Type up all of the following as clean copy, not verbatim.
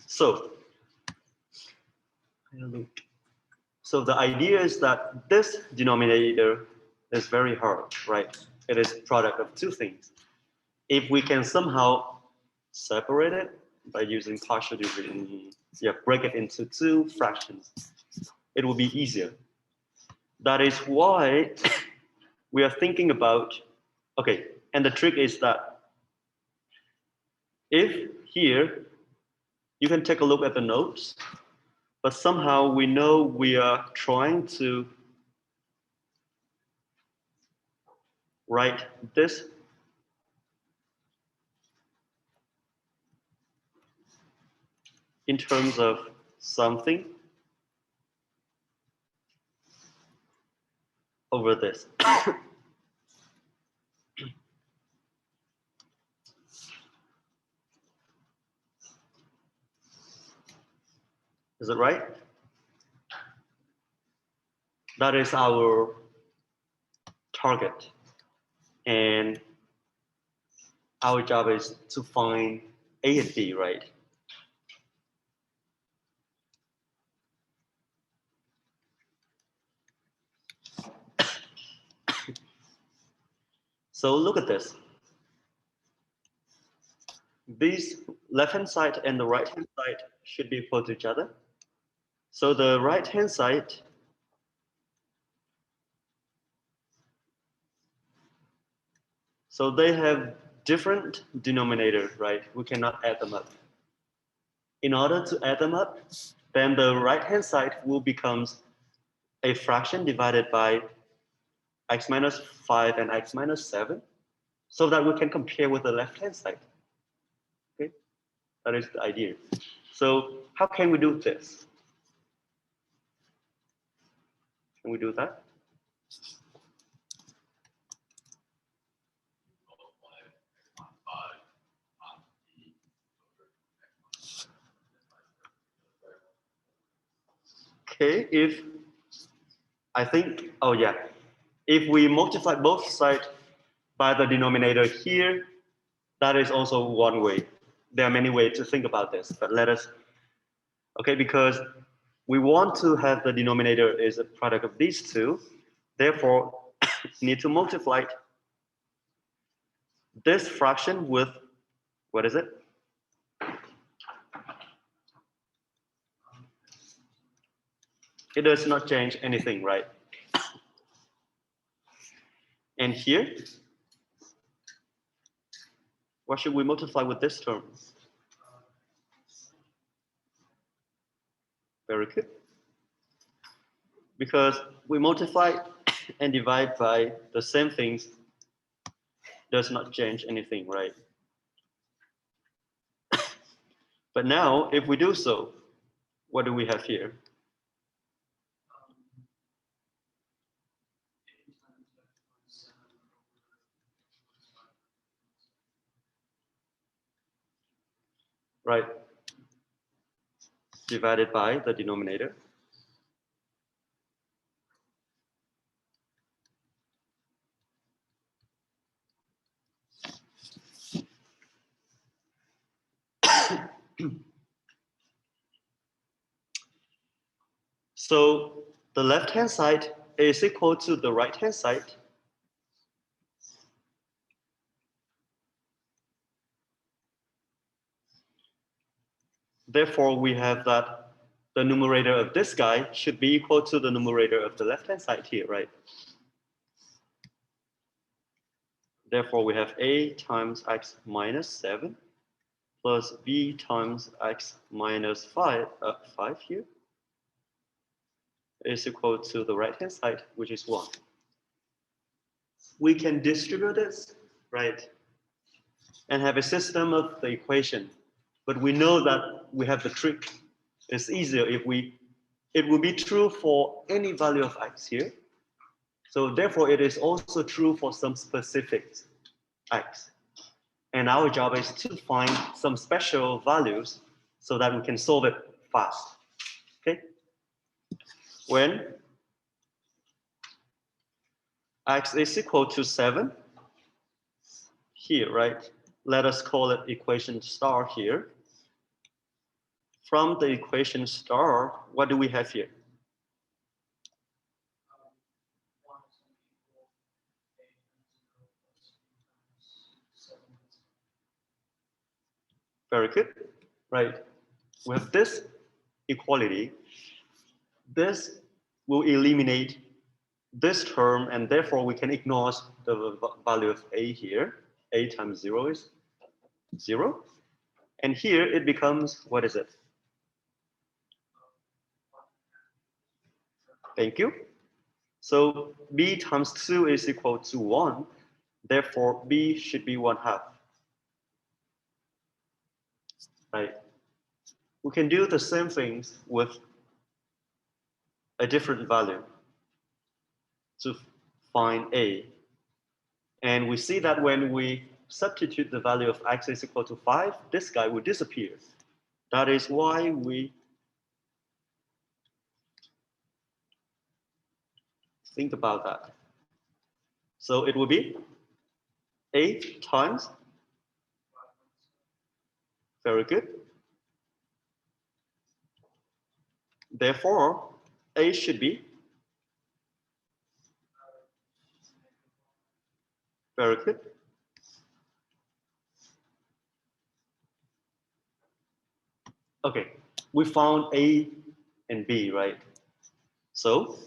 So, the idea is that this denominator is very hard, right? It is product of two things. If we can somehow separate it by using partial division, break it into two fractions, it will be easier. That is why we are thinking about, okay, and the trick is that if here, you can take a look at the notes, but somehow we know we are trying to write this in terms of something over this. Is it right? That is our target. And our job is to find A and B, right? So look at this. These left-hand side and the right-hand side should be equal to each other. So the right-hand side so they have different denominators, right? We cannot add them up. In order to add them up, then the right-hand side will become a fraction divided by x minus 5 and x minus 7, so that we can compare with the left-hand side. Okay, that is the idea. So how can we do this? Can we do that? Okay, if we multiply both sides by the denominator here, that is also one way. There are many ways to think about this, but let us, okay, because we want to have the denominator is a product of these two, therefore, need to multiply this fraction with, what is it? It does not change anything, right? And here, what should we multiply with this term? Very good. Because we multiply and divide by the same things does not change anything, right? But now, if we do so, what do we have here? Right? Divided by the denominator. So the left-hand side is equal to the right-hand side. Therefore, we have that the numerator of this guy should be equal to the numerator of the left-hand side here, right? Therefore, we have a times x minus 7 plus b times x minus 5 here is equal to the right-hand side, which is 1. We can distribute this, right? And have a system of the equation. But we know that we have the trick. It's easier if it will be true for any value of x here. So therefore, it is also true for some specific x. And our job is to find some special values so that we can solve it fast. Okay? When x is equal to 7, here, right? Let us call it equation star here. from the equation star, what do we have here? Very good, right? With this equality, this will eliminate this term, and therefore we can ignore the value of a here. A times 0 is 0. And here it becomes, what is it? Thank you. So b times 2 is equal to 1. Therefore, b should be 1/2. Right? We can do the same things with a different value to find a. And we see that when we substitute the value of x is equal to 5, this guy will disappear. That is why we think about that. So it will be 8 times. Very good. Therefore, a should be. Very good. Okay, we found a and b, right? So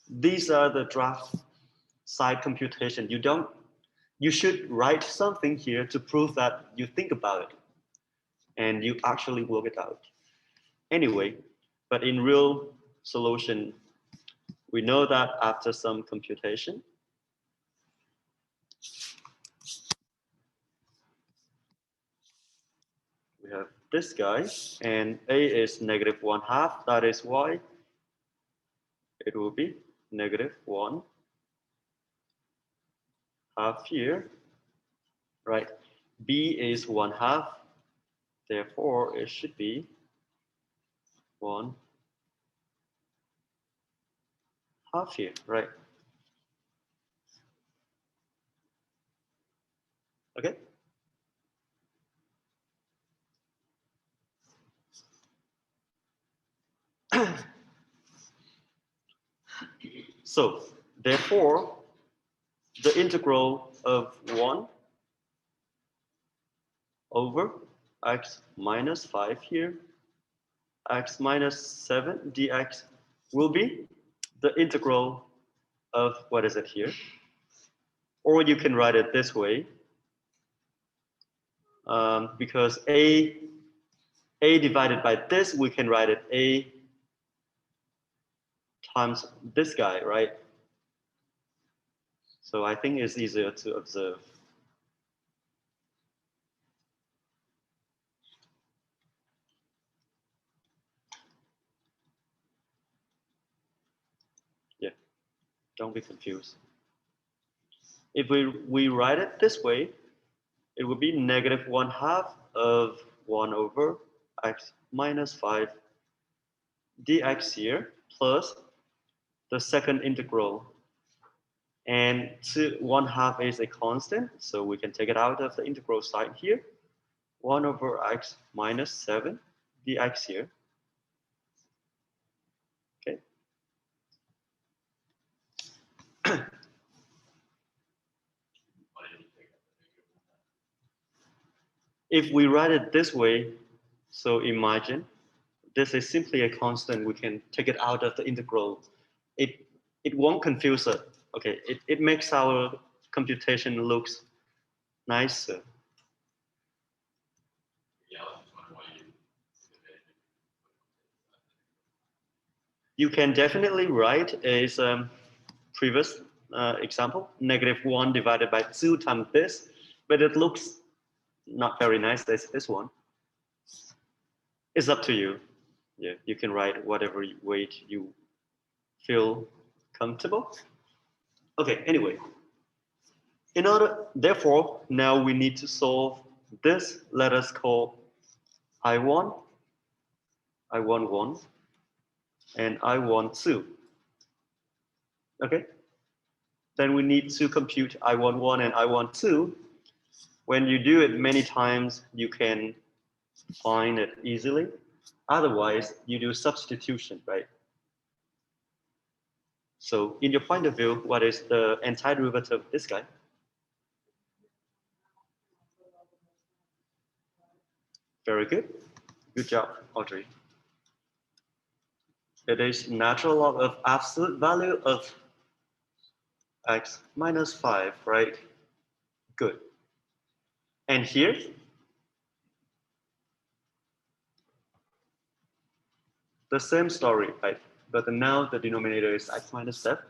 these are the draft side computation. You should write something here to prove that you think about it and you actually work it out. Anyway, but in real solution, we know that after some computation, we have this guy, and a is negative 1/2. That is why it will be negative 1/2 here, right? B is 1/2, therefore it should be 1/2 here, right? Okay. So therefore, the integral of 1 over x minus 5 here, x minus 7 dx will be the integral of, what is it here? Or you can write it this way, because a divided by this, we can write it a times this guy, right? So I think it's easier to observe. Yeah, don't be confused. If we write it this way, it would be negative 1/2 of 1 over x minus 5 dx here plus the second integral. And 1/2 is a constant, so we can take it out of the integral sign here. 1 over x minus 7 dx here. Okay. If we write it this way, so imagine this is simply a constant. We can take it out of the integral. It won't confuse us. Okay, it makes our computation looks nicer. You can definitely write as previous example, negative 1 divided by 2 times this, but it looks not very nice as this one. It's up to you. Yeah, you can write whatever way you feel comfortable. Okay, anyway. Therefore, now we need to solve this. Let us call I1, I11, and I12. Okay? Then we need to compute I11 and I12. When you do it many times, you can find it easily. Otherwise, you do substitution, right? So in your point of view, what is the antiderivative of this guy? Very good. Good job, Audrey. It is natural log of absolute value of x minus 5, right? Good. And here, the same story, right? But now the denominator is x minus 7.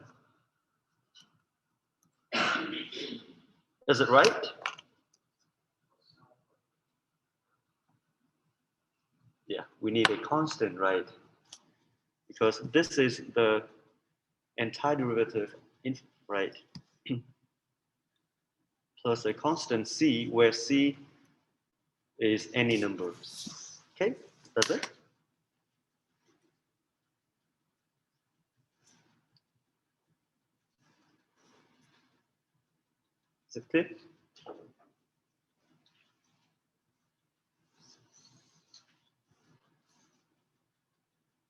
Is it right? Yeah, we need a constant, right? Because this is the antiderivative, right? Plus a constant c, where c is any numbers. Okay, that's it. Is it clear?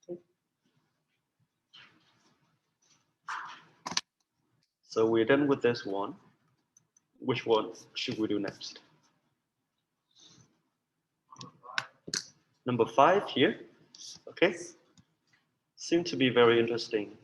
Okay. So we're done with this one. Which one should we do next? Number 5 here. Okay. Seems to be very interesting.